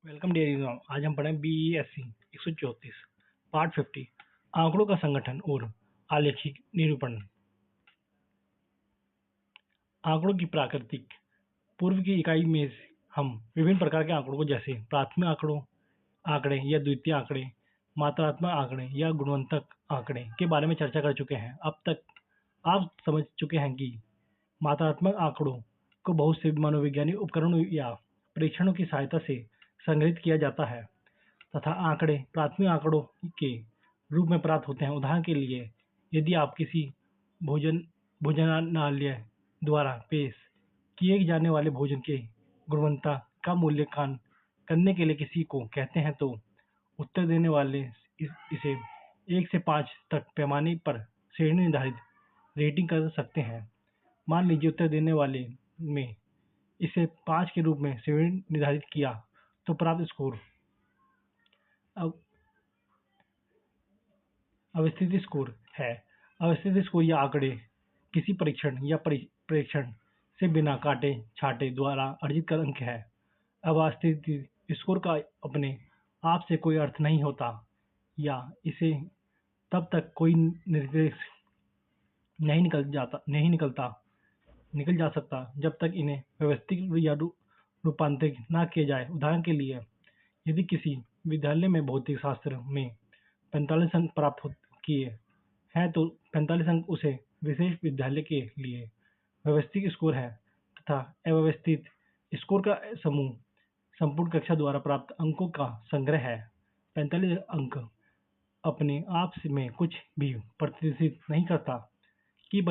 Welcome dear exam. आज हम पढ़ें BESC 134 पार्ट 50 आंकड़ों का संगठन और आलेखिक निरूपण। आंकड़ों की प्राकृतिक। पूर्व की इकाई में हम विभिन्न प्रकार के आंकड़ों को जैसे प्राथमिक आंकड़े या द्वितीय आंकड़े, मात्रात्मक आंकड़े या गुणवत्तक आंकड़े के बारे में चर्चा कर चुके हैं। अब तक आप समझ चुके हैं कि मात्रात्मक आंकड़ों को बहुत से मनोवैज्ञानिक उपकरणों या परीक्षणों की सहायता से संग्रहित किया जाता है तथा आंकड़े प्राथमिक आंकड़ों के रूप में प्राप्त होते हैं। उदाहरण के लिए, यदि आप किसी भोजनालय द्वारा पेश किए जाने वाले भोजन के गुणवत्ता का मूल्यांकन करने के लिए किसी को कहते हैं तो उत्तर देने वाले इसे 1 से 5 तक पैमाने पर श्रेणी निर्धारित रेटिंग कर सकते हैं। मान लीजिए उत्तर देने वाले में इसे 5 के रूप में श्रेणी निर्धारित किया तो प्राप्त स्कोर अवस्थिति स्कोर है। अवस्थिति स्कोर या आंकड़े किसी परीक्षण या प्रेक्षण से बिना काटे छाटे द्वारा अर्जित अंक है। अवस्थिति स्कोर का अपने आप से कोई अर्थ नहीं होता या इसे तब तक कोई निर्देश नहीं निकल जा सकता जब तक इन्हें व्यवस्थित या रूपांतरित न किया जाए। उदाहरण के लिए, यदि किसी विद्यालय में भौतिक शास्त्र में 45 अंक प्राप्त किए हैं तो 45 अंक उसे विशेष विद्यालय के लिए व्यवस्थित स्कोर है तथा अव्यवस्थित स्कोर का समूह संपूर्ण कक्षा द्वारा प्राप्त अंकों का संग्रह है। 45 अंक अपने आप में कुछ भी प्रतिनिधित्व नहीं करता कि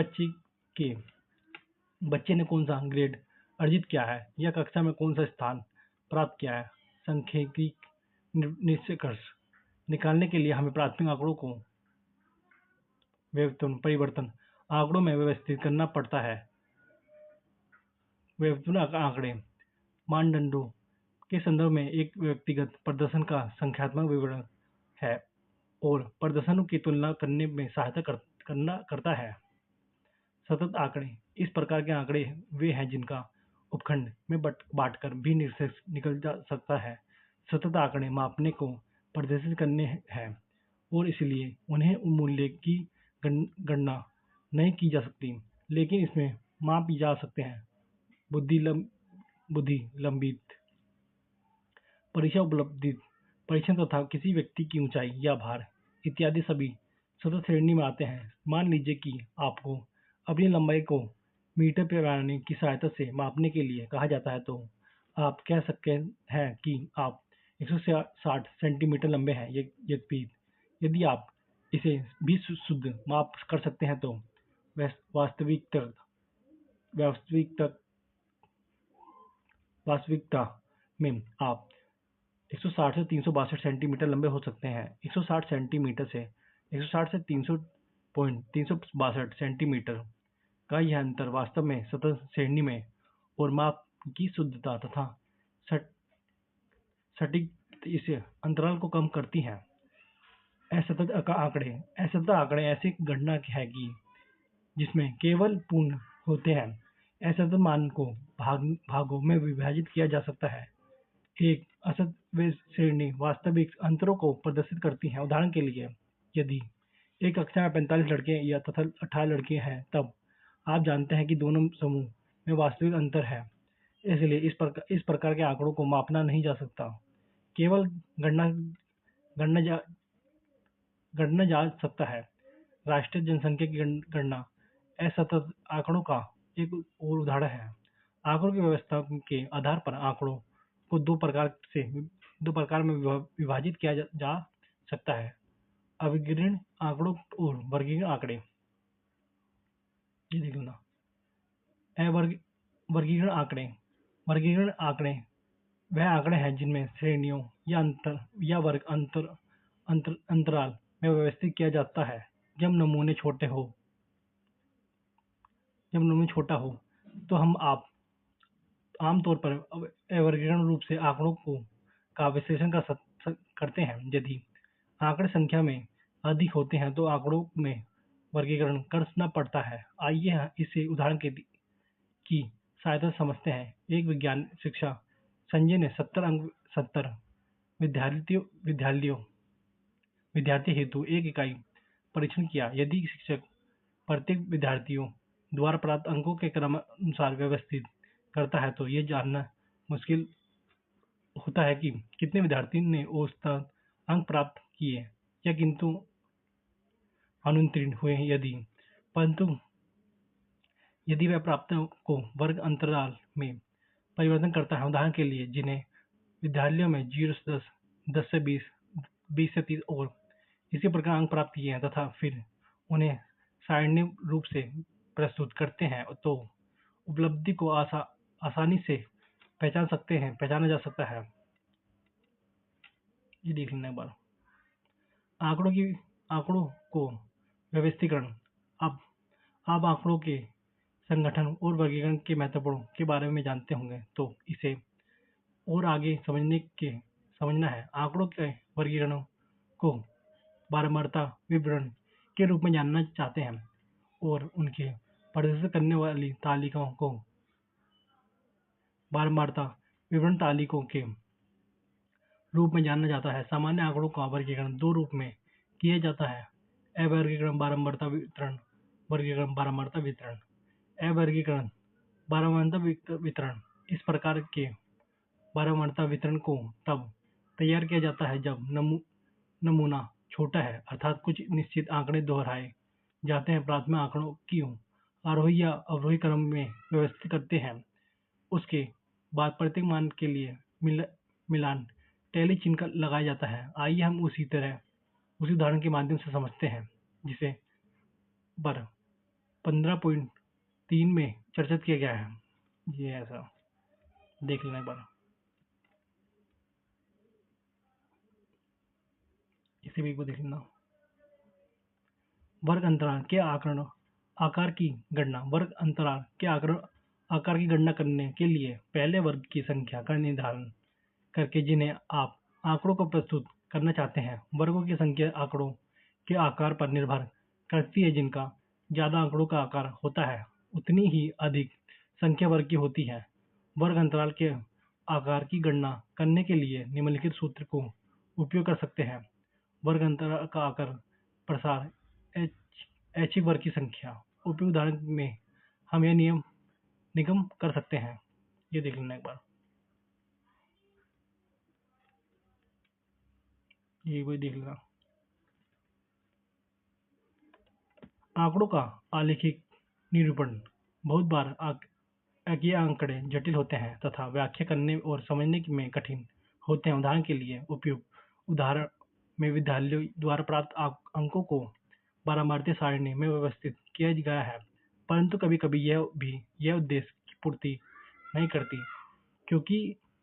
बच्चे ने कौन सा ग्रेड अर्जित किया है या कक्षा में कौन सा स्थान प्राप्त किया है। सांख्यिकीय निष्कर्ष निकालने के लिए हमें प्राथमिक आंकड़ों को परिवर्तन आंकड़ों में व्यवस्थित करना पड़ता है। व्यवस्थित आंकड़े मानदंडों के संदर्भ में एक व्यक्तिगत प्रदर्शन का संख्यात्मक विवरण है और प्रदर्शनों की तुलना करने में सहायता करता है। सतत आंकड़े इस प्रकार के आंकड़े वे हैं जिनका उपखंड में बांटकर भी निष्कर्ष निकल जा सकता है। सतत आंकड़े मापने को प्रदर्शित करने हैं और इसलिए उन्हें मूल्य की गणना नहीं की जा सकती, लेकिन इसमें माप जा सकते हैं। बुद्धि लंबित परीक्षा उपलब्धि परीक्षण तथा किसी व्यक्ति की ऊंचाई या भार इत्यादि सभी सतत श्रेणी में आते हैं। मान लीजिए कि आपको अपनी लंबाई को मीटर पैमाने की सहायता से मापने के लिए कहा जाता है तो आप कह सकते हैं कि आप 160 सेंटीमीटर लंबे हैं। यदि आप इसे भी शुद्ध माप कर सकते हैं तो वास्तविकता में आप 160 से 362 सेंटीमीटर लंबे हो सकते हैं। 160 सेंटीमीटर से 160 से 300.362 सेंटीमीटर का यह अंतर वास्तव में सतत श्रेणी में और माप की शुद्धता तथा सटीक इस अंतराल को कम करती हैं। असतत आंकड़े ऐसी गणना है कि जिसमें केवल पूर्ण होते हैं। असतत मान को भागों में विभाजित किया जा सकता है। एक असतत श्रेणी वास्तविक अंतरों को प्रदर्शित करती है। उदाहरण के लिए, यदि एक कक्षा में 45 लड़के या तथा 18 लड़के हैं तब आप जानते हैं कि दोनों समूह में वास्तविक अंतर है, इसलिए इस प्रकार के आंकड़ों को मापना नहीं जा सकता, केवल गणना जा सकता है। राष्ट्रीय जनसंख्या की गणना असतत आंकड़ों का एक और उदाहरण है। आंकड़ों की व्यवस्था के आधार पर आंकड़ों को दो प्रकार में विभाजित किया जा सकता है: अवर्गीकृत आंकड़ों और वर्गीकृत आंकड़े। वर्गीकृत आंकड़े वह आंकड़े हैं जिनमें श्रेणियों या वर्ग अंतराल में व्यवस्थित किया जाता है। जब नमूने छोटा हो तो हम आमतौर पर अवर्गीकृत रूप से आंकड़ों का विश्लेषण करते हैं। यदि आंकड़े संख्या में अधिक होते हैं तो आंकड़ों में वर्गीकरण करना पड़ता है। आइए इसे उदाहरण की सहायता से समझते हैं। एक विज्ञान शिक्षक संजय ने 70 विद्यार्थी हेतु एक इकाई परीक्षण किया। यदि शिक्षक प्रत्येक विद्यार्थियों द्वारा प्राप्त अंकों के क्रमानुसार व्यवस्थित करता है तो यह जानना मुश्किल होता है कि कितने विद्यार्थी ने औसतन अंक प्राप्त किए या किंतु अनुत्तीर्ण हुए। परंतु यदि वह प्राप्तियों को वर्ग अंतराल में परिवर्तन करता है, उदाहरण के लिए जिन्हें विद्यालयों में 0 से 10, 10 से 20, 20 से 30 और इसी प्रकार अंक प्राप्त किए हैं तथा फिर उन्हें सारणी रूप से प्रस्तुत करते हैं तो उपलब्धि को आसानी से पहचाना जा सकता है। ये देख लेना एक बार। आंकड़ों को व्यवस्थीकरण। अब आंकड़ों के संगठन और वर्गीकरण के महत्वपूर्ण के बारे में जानते होंगे तो इसे और आगे समझना है। आंकड़ों के वर्गीकरण को बारंबारता विवरण के रूप में जानना चाहते हैं और उनके प्रदर्शित करने वाली तालिकाओं को बारंबारता विवरण तालिकाओं के रूप में जाना जाता है। सामान्य आंकड़ों का वर्गीकरण दो रूप में किया जाता है: अवर्गीकरण बारंबारता वितरण, वर्गीकरण बारंबारता वितरण। अवर्गीकरण बारंबारता वितरण। इस प्रकार के बारंबारता वितरण को तब तैयार किया जाता है जब नमूना छोटा है, अर्थात कुछ निश्चित आंकड़े दोहराए जाते हैं। प्राथमिक आंकड़ों को आरोही या अवरोही क्रम में व्यवस्थित करते हैं। उसके बाद प्रत्येक मान के लिए मिलान टैली चिन्ह लगाया जाता है। आइए हम उसी उदाहरण के माध्यम से समझते हैं जिसे बर 15.3 में चर्चित किया गया है। ये ऐसा देख लेना एक बार। इसे भी देख लेना। वर्ग अंतराल के आकार की गणना। वर्ग अंतराल के आकार की गणना करने के लिए पहले वर्ग की संख्या का निर्धारण करके जिन्हें आप आंकड़ों को प्रस्तुत करना चाहते हैं। वर्गों की संख्या आंकड़ों के आकार पर निर्भर करती है। जिनका ज्यादा आंकड़ों का आकार होता है उतनी ही अधिक संख्या वर्ग की होती है। वर्ग अंतराल के आकार की गणना करने के लिए निम्नलिखित सूत्र को उपयोग कर सकते हैं। वर्ग अंतराल का आकार प्रसार ऐच्छिक वर्ग की संख्या। उपयुक्त उदाहरण में हम यह निगम कर सकते हैं। ये देख लेना एक बार। ये वही देख लेना। आंकड़ों का आलेखिक निरूपण। बहुत बार ये आंकड़े जटिल होते हैं तथा व्याख्या करने और समझने में कठिन होते हैं। उदाहरण के लिए उपयुक्त उदाहरण में विद्यालयों द्वारा प्राप्त अंकों को बारंबारता सारणी में व्यवस्थित किया गया है, परंतु कभी कभी यह उद्देश्य की पूर्ति नहीं करती क्योंकि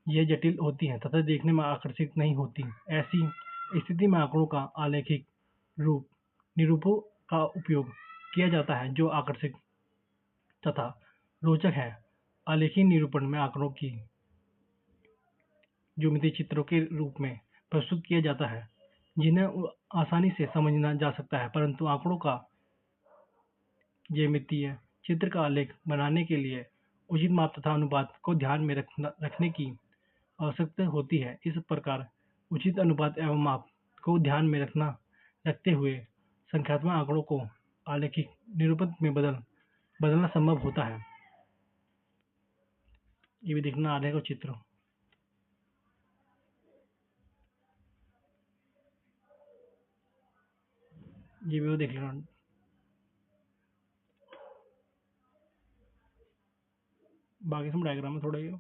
यह जटिल होती है तथा देखने में आकर्षक नहीं होती। ऐसी स्थिति में आंकड़ों का आलेखिक निरूपण का उपयोग किया जाता है जो आकर्षक तथा रोचक है। आलेखीय निरूपण में आंकड़ों की ज्यामितीय चित्रों के रूप में प्रस्तुत किया जाता है जिन्हें आसानी से समझा जा सकता है, परंतु आंकड़ों का ज्यामितीय चित्र का आलेख बनाने के लिए उचित माप तथा अनुपात को ध्यान में रखने की आवश्यकता होती है। इस प्रकार उचित अनुपात एवं माप को ध्यान में रखते हुए संख्यात्मक आंकड़ों को आलेखिक निरूपण में बदलना संभव होता है। ये भी देखना आलेख और चित्र। ये भी देख लेना। बाकी सब डायग्राम में थोड़ा ये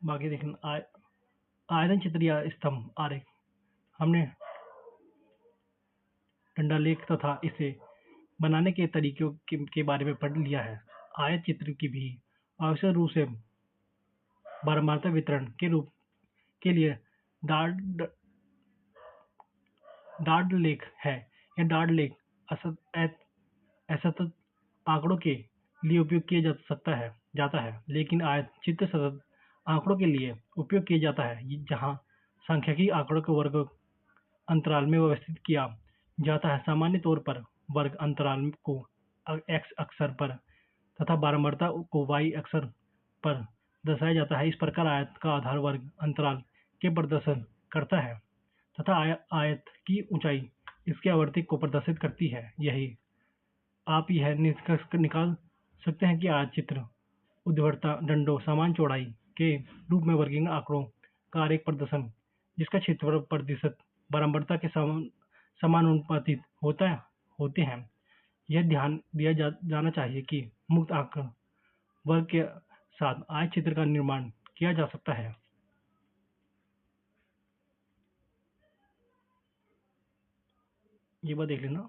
बाकी देखना। आयतन चित्र या स्तंभ आरेख हमने डंडालेख तथा इसे बनाने के तरीकों के बारे में पढ़ लिया है। आयत चित्र की भी आवश्यक रूप से बारंबारता वितरण के लिए डार्ट लेख है। यह डार्ट लेख असतत आंकड़ों के लिए उपयोग किया जाता है, लेकिन आयत चित्र सतत आंकड़ों के लिए उपयोग किया जाता है जहां सांख्यिकीय आंकड़ों को वर्ग अंतराल में व्यवस्थित किया जाता है। सामान्य तौर पर वर्ग अंतराल को x अक्षर पर तथा बारंबारता को y अक्षर पर दर्शाया जाता है। इस प्रकार आयत का आधार वर्ग अंतराल के प्रदर्शन करता है तथा आयत की ऊंचाई इसके आवर्ती को प्रदर्शित करती है। यही आप यह निष्कर्ष निकाल सकते हैं कि आयतचित्र ऊर्ध्वाधर डंडों समान चौड़ाई के रूप में वर्गीकृत आंकड़ों का आरेख प्रदर्शन जिसका क्षेत्रफल प्रतिशत बारंबारता के समानुपातिक होते हैं। यह ध्यान दिया जाना चाहिए कि मुक्त आंकड़ा वर्ग के साथ आयतचित्र का निर्माण किया जा सकता है। ये बात देख लेना।